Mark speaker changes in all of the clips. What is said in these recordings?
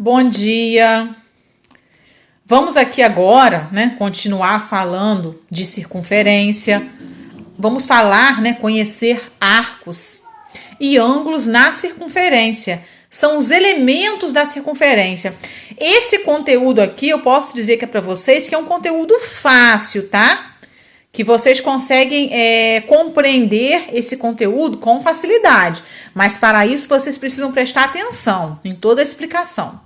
Speaker 1: Bom dia! Vamos aqui agora, continuar falando de circunferência. Vamos falar, conhecer arcos e ângulos na circunferência. São os elementos da circunferência. Esse conteúdo aqui, eu posso dizer que é para vocês que é um conteúdo fácil, tá? Que vocês conseguem compreender esse conteúdo com facilidade. Mas para isso vocês precisam prestar atenção em toda a explicação.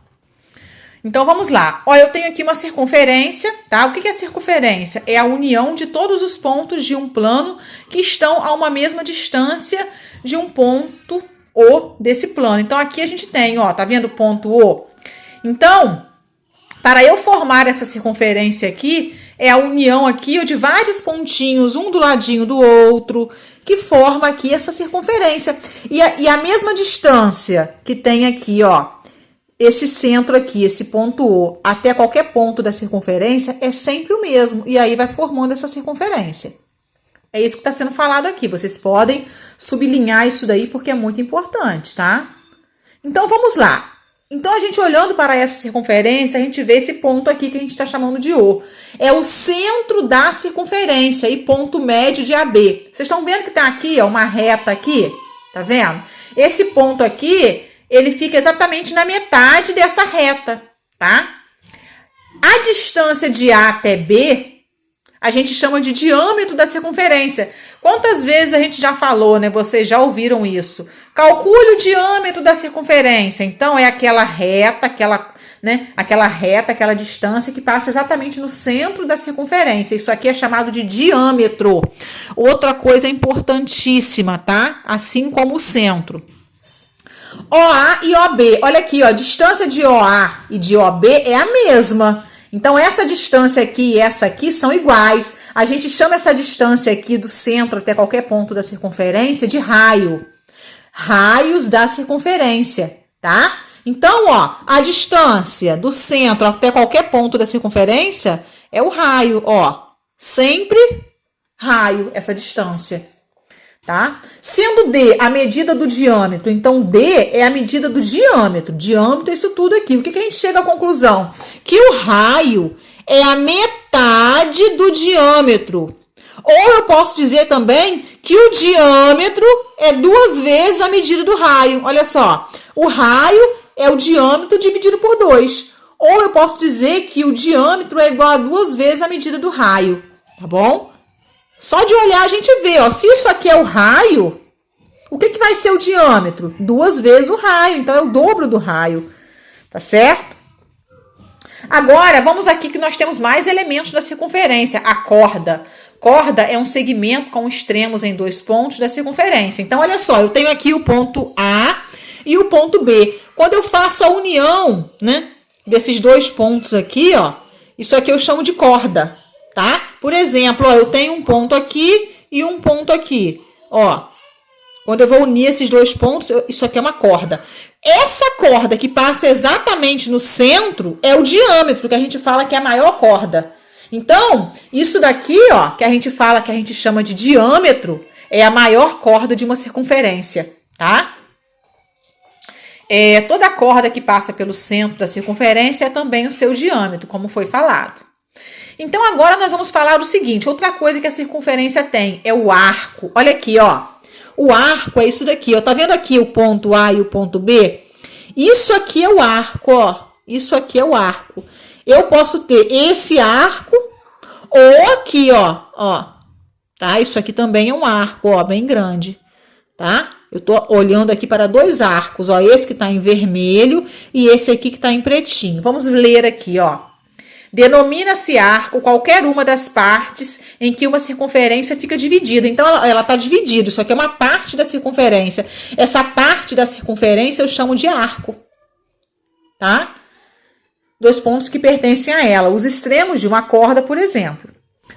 Speaker 1: Então vamos lá. Olha, eu tenho aqui uma circunferência, tá? O que é circunferência? É a união de todos os pontos de um plano que estão a uma mesma distância de um ponto O desse plano. Então aqui a gente tem, ó, tá vendo o ponto O? Então, para eu formar essa circunferência aqui, é a união aqui de vários pontinhos, um do ladinho do outro, que forma aqui essa circunferência. E a mesma distância que tem aqui, ó, esse centro aqui, esse ponto O, até qualquer ponto da circunferência, é sempre o mesmo. E aí vai formando essa circunferência. É isso que está sendo falado aqui. Vocês podem sublinhar isso daí porque é muito importante, tá? Então, vamos lá. Então, a gente olhando para essa circunferência, a gente vê esse ponto aqui que a gente está chamando de O. É o centro da circunferência e ponto médio de AB. Vocês estão vendo que tá aqui, ó, uma reta aqui? Tá vendo? Esse ponto aqui, ele fica exatamente na metade dessa reta, tá? A distância de A até B, a gente chama de diâmetro da circunferência. Quantas vezes a gente já falou, né? Vocês já ouviram isso. Calcule o diâmetro da circunferência. Então, é aquela reta, aquela distância que passa exatamente no centro da circunferência. Isso aqui é chamado de diâmetro. Outra coisa importantíssima, tá? Assim como o centro. OA e OB. Olha aqui, ó, a distância de OA e de OB é a mesma. Então, essa distância aqui e essa aqui são iguais. A gente chama essa distância aqui do centro até qualquer ponto da circunferência de raio. Raios da circunferência, tá? Então, ó, a distância do centro até qualquer ponto da circunferência é o raio, ó. Sempre raio, essa distância, tá? Sendo D a medida do diâmetro, então D é a medida do diâmetro. Diâmetro é isso tudo aqui. O que a gente chega à conclusão? Que o raio é a metade do diâmetro. Ou eu posso dizer também que o diâmetro é 2 vezes a medida do raio. Olha só, o raio é o diâmetro dividido por 2. Ou eu posso dizer que o diâmetro é igual a 2 vezes a medida do raio, tá bom? Só de olhar a gente vê, ó, se isso aqui é o raio, o que vai ser o diâmetro? 2 vezes o raio, então é o dobro do raio, tá certo? Agora, vamos aqui que nós temos mais elementos da circunferência, a corda. Corda é um segmento com extremos em 2 pontos da circunferência. Então, olha só, eu tenho aqui o ponto A e o ponto B. Quando eu faço a união, desses 2 pontos aqui, ó, isso aqui eu chamo de corda, tá? Por exemplo, ó, eu tenho um ponto aqui e um ponto aqui, ó. Quando eu vou unir esses 2 pontos, isso aqui é uma corda. Essa corda que passa exatamente no centro é o diâmetro, que a gente fala que é a maior corda. Então, isso daqui, ó, que a gente fala, que a gente chama de diâmetro, é a maior corda de uma circunferência, tá? Toda corda que passa pelo centro da circunferência é também o seu diâmetro, como foi falado. Então, agora nós vamos falar o seguinte, outra coisa que a circunferência tem é o arco. Olha aqui, ó, o arco é isso daqui, ó, tá vendo aqui o ponto A e o ponto B? Isso aqui é o arco, ó, isso aqui é o arco. Eu posso ter esse arco ou aqui, ó, tá? Isso aqui também é um arco, ó, bem grande, tá? Eu tô olhando aqui para 2 arcos, ó, esse que tá em vermelho e esse aqui que tá em pretinho. Vamos ler aqui, ó. Denomina-se arco qualquer uma das partes em que uma circunferência fica dividida. Então, ela tá dividida, isso aqui é uma parte da circunferência. Essa parte da circunferência eu chamo de arco, tá? 2 pontos que pertencem a ela, os extremos de uma corda, por exemplo.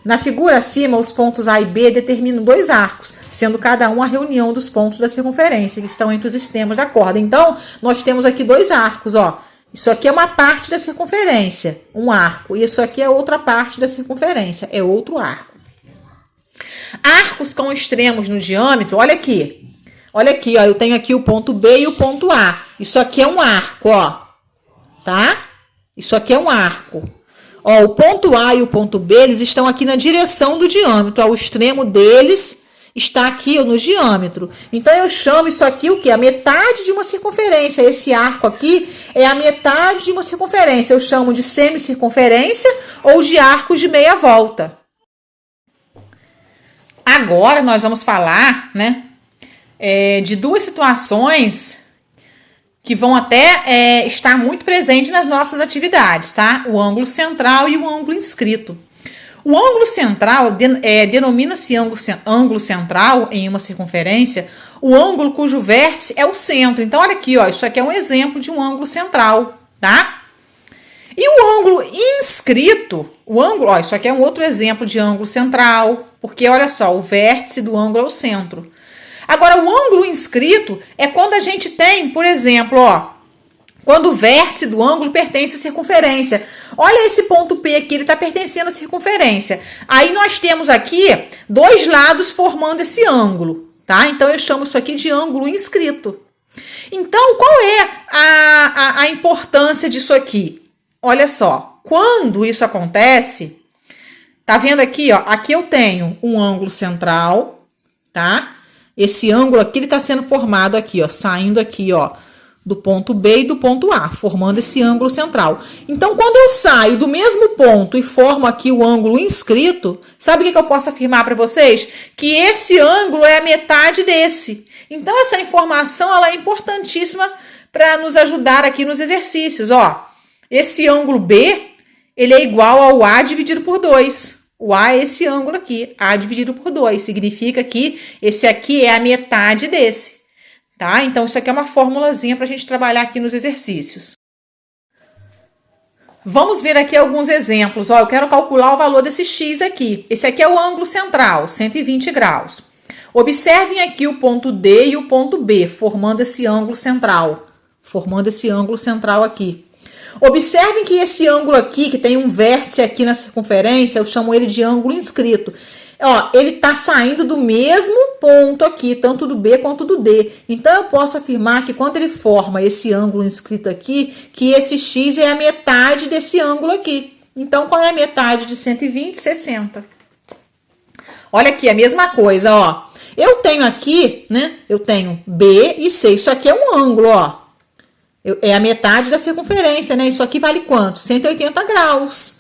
Speaker 1: Na figura acima, os pontos A e B determinam 2 arcos, sendo cada um a reunião dos pontos da circunferência, que estão entre os extremos da corda. Então, nós temos aqui 2 arcos, ó. Isso aqui é uma parte da circunferência, um arco, e isso aqui é outra parte da circunferência, é outro arco. Arcos com extremos no diâmetro, olha aqui. Olha aqui, ó, eu tenho aqui o ponto B e o ponto A. Isso aqui é um arco, ó. tá? Isso aqui é um arco. Ó, o ponto A e o ponto B, eles estão aqui na direção do diâmetro. Ó, o extremo deles está aqui ó, no diâmetro. Então, eu chamo isso aqui o quê? A metade de uma circunferência. Esse arco aqui é a metade de uma circunferência. Eu chamo de semicircunferência ou de arcos de meia volta. Agora, nós vamos falar, né, de duas situações que vão até estar muito presentes nas nossas atividades, tá? O ângulo central e o ângulo inscrito. O ângulo central denomina-se ângulo central em uma circunferência, o ângulo cujo vértice é o centro. Então, olha aqui, ó, isso aqui é um exemplo de um ângulo central, tá? E o ângulo inscrito, ó, isso aqui é um outro exemplo de ângulo central, porque olha só, o vértice do ângulo é o centro. Agora, o ângulo inscrito é quando a gente tem, por exemplo, ó, quando o vértice do ângulo pertence à circunferência. Olha esse ponto P aqui, ele está pertencendo à circunferência. Aí nós temos aqui dois lados formando esse ângulo, tá? Então, eu chamo isso aqui de ângulo inscrito. Então, qual é a importância disso aqui? Olha só, quando isso acontece, tá vendo aqui, ó? Aqui eu tenho um ângulo central, tá? Esse ângulo aqui, ele tá sendo formado aqui, ó, saindo aqui, ó, do ponto B e do ponto A, formando esse ângulo central. Então, quando eu saio do mesmo ponto e formo aqui o ângulo inscrito, sabe o que eu posso afirmar para vocês? Que esse ângulo é a metade desse. Então, essa informação, ela é importantíssima para nos ajudar aqui nos exercícios, ó. Esse ângulo B, ele é igual ao A dividido por 2. O A é esse ângulo aqui, A dividido por 2. Significa que esse aqui é a metade desse, tá? Então, isso aqui é uma formulazinha para a gente trabalhar aqui nos exercícios. Vamos ver aqui alguns exemplos. Ó, eu quero calcular o valor desse X aqui. Esse aqui é o ângulo central, 120 graus. Observem aqui o ponto D e o ponto B, formando esse ângulo central. Formando esse ângulo central aqui. Observem que esse ângulo aqui, que tem um vértice aqui na circunferência, eu chamo ele de ângulo inscrito. Ó, ele tá saindo do mesmo ponto aqui, tanto do B quanto do D. Então, eu posso afirmar que quando ele forma esse ângulo inscrito aqui, que esse X é a metade desse ângulo aqui. Então, qual é a metade de 120? 60. Olha aqui, a mesma coisa, ó. Eu tenho aqui, né, eu tenho B e C. Isso aqui é um ângulo, ó. É a metade da circunferência, né? Isso aqui vale quanto? 180 graus,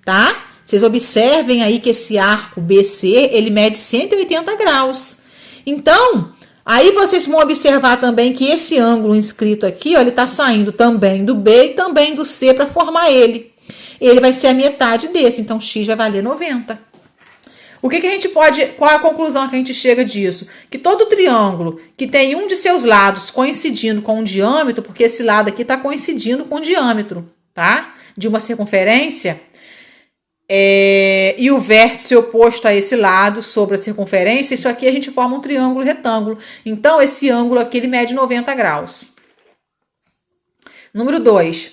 Speaker 1: tá? Vocês observem aí que esse arco BC, ele mede 180 graus. Então, aí vocês vão observar também que esse ângulo inscrito aqui, ó, ele tá saindo também do B e também do C para formar ele. Ele vai ser a metade desse, então X vai valer 90. O que a gente pode... Qual é a conclusão que a gente chega disso? Que todo triângulo que tem um de seus lados coincidindo com o diâmetro, porque esse lado aqui está coincidindo com o diâmetro, tá? De uma circunferência, e o vértice oposto a esse lado sobre a circunferência, isso aqui a gente forma um triângulo retângulo. Então, esse ângulo aqui, ele mede 90 graus. Número 2.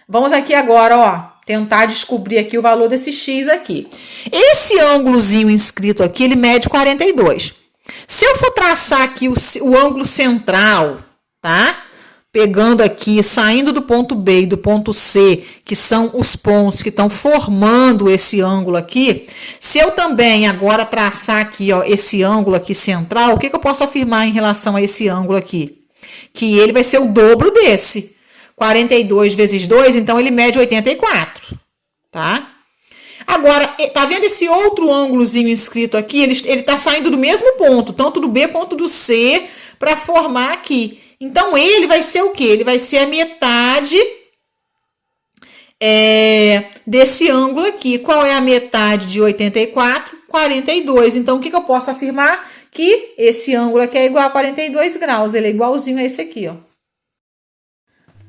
Speaker 1: Vamos aqui agora, ó, tentar descobrir aqui o valor desse X aqui. Esse ângulozinho inscrito aqui, ele mede 42. Se eu for traçar aqui o ângulo central, tá? Pegando aqui, saindo do ponto B e do ponto C, que são os pontos que estão formando esse ângulo aqui, se eu também agora traçar aqui, ó, esse ângulo aqui central, o que eu posso afirmar em relação a esse ângulo aqui? Que ele vai ser o dobro desse. 42 vezes 2, então ele mede 84, tá? Agora, tá vendo esse outro ângulozinho inscrito aqui? Ele tá saindo do mesmo ponto, tanto do B quanto do C, para formar aqui. Então, ele vai ser o quê? Ele vai ser a metade desse ângulo aqui. Qual é a metade de 84? 42. Então, o que eu posso afirmar? Que esse ângulo aqui é igual a 42 graus. Ele é igualzinho a esse aqui, ó.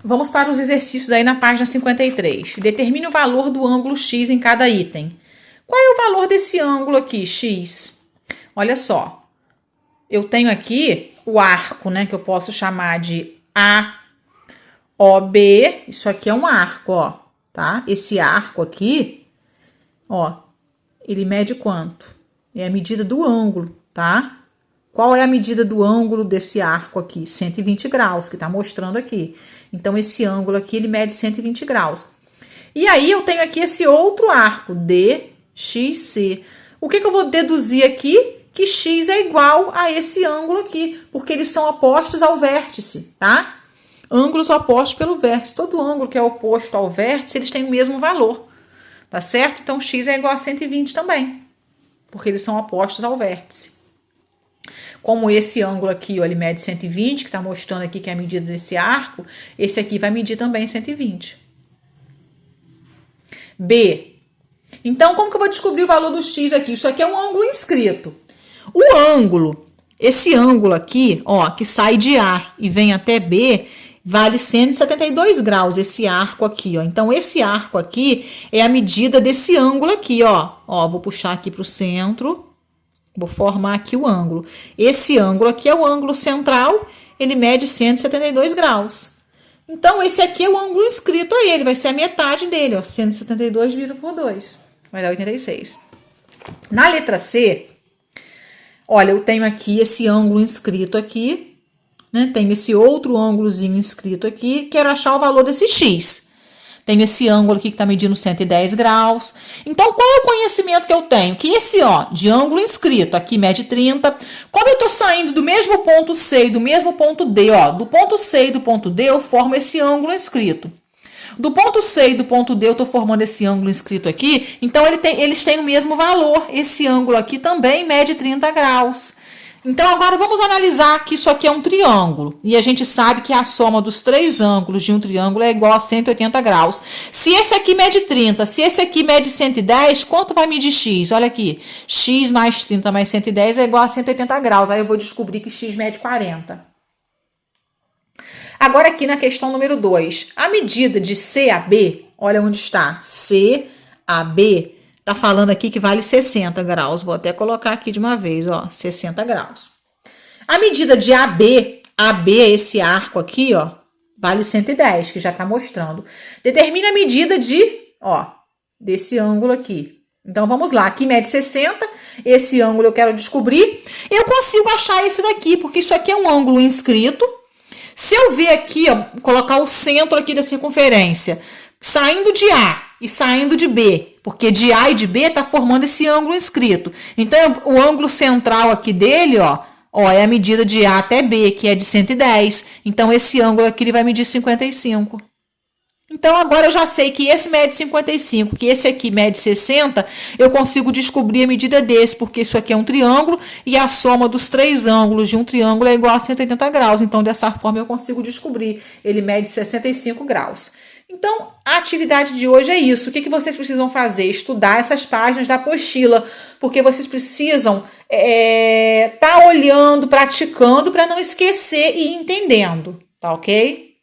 Speaker 1: Vamos para os exercícios aí na página 53. Determine o valor do ângulo X em cada item. Qual é o valor desse ângulo aqui, X? Olha só. Eu tenho aqui o arco, né? Que eu posso chamar de AOB. Isso aqui é um arco, ó. Tá? Esse arco aqui, ó. Ele mede quanto? É a medida do ângulo, tá? Qual é a medida do ângulo desse arco aqui? 120 graus, que está mostrando aqui. Então, esse ângulo aqui, ele mede 120 graus. E aí, eu tenho aqui esse outro arco, DXC. O que eu vou deduzir aqui? Que x é igual a esse ângulo aqui, porque eles são opostos ao vértice, tá? Ângulos opostos pelo vértice. Todo ângulo que é oposto ao vértice, eles têm o mesmo valor, tá certo? Então, x é igual a 120 também, porque eles são opostos ao vértice. Como esse ângulo aqui, ó, ele mede 120, que está mostrando aqui que é a medida desse arco, esse aqui vai medir também 120. B. Então, como que eu vou descobrir o valor do x aqui? Isso aqui é um ângulo inscrito. O ângulo, esse ângulo aqui, ó, que sai de A e vem até B, vale 172 graus, esse arco aqui, ó. Então, esse arco aqui é a medida desse ângulo aqui, ó. Ó, vou puxar aqui para o centro. Vou formar aqui o ângulo. Esse ângulo aqui é o ângulo central, ele mede 172 graus. Então, esse aqui é o ângulo inscrito a ele, vai ser a metade dele, ó. 172 dividido por 2, vai dar 86. Na letra C, olha, eu tenho aqui esse ângulo inscrito aqui, né? Tenho esse outro ângulozinho inscrito aqui, quero achar o valor desse x. Tem esse ângulo aqui que está medindo 110 graus. Então, qual é o conhecimento que eu tenho? Que esse, ó, de ângulo inscrito, aqui mede 30. Como eu estou saindo do mesmo ponto C e do mesmo ponto D, ó, do ponto C e do ponto D, eu formo esse ângulo inscrito. Do ponto C e do ponto D, eu estou formando esse ângulo inscrito aqui. Então, eles têm o mesmo valor. Esse ângulo aqui também mede 30 graus. Então, agora vamos analisar que isso aqui é um triângulo. E a gente sabe que a soma dos três ângulos de um triângulo é igual a 180 graus. Se esse aqui mede 30, se esse aqui mede 110, quanto vai medir x? Olha aqui, x mais 30 mais 110 é igual a 180 graus. Aí eu vou descobrir que x mede 40. Agora aqui na questão número 2, a medida de C a B, olha onde está, C a B, tá falando aqui que vale 60 graus. Vou até colocar aqui de uma vez, ó, 60 graus. A medida de AB é esse arco aqui, ó, vale 110, que já tá mostrando. Determina a medida desse ângulo aqui. Então, vamos lá. Aqui mede 60, esse ângulo eu quero descobrir. Eu consigo achar esse daqui, porque isso aqui é um ângulo inscrito. Se eu ver aqui, ó, colocar o centro aqui da circunferência, saindo de A e saindo de B, porque de A e de B tá formando esse ângulo inscrito. Então, o ângulo central aqui dele, ó, é a medida de A até B, que é de 110. Então, esse ângulo aqui ele vai medir 55. Então, agora eu já sei que esse mede 55, que esse aqui mede 60, eu consigo descobrir a medida desse, porque isso aqui é um triângulo e a soma dos três ângulos de um triângulo é igual a 180 graus. Então, dessa forma, eu consigo descobrir. Ele mede 65 graus. Então, a atividade de hoje é isso. O que vocês precisam fazer? Estudar essas páginas da apostila, porque vocês precisam tá olhando, praticando, para não esquecer e ir entendendo, tá ok?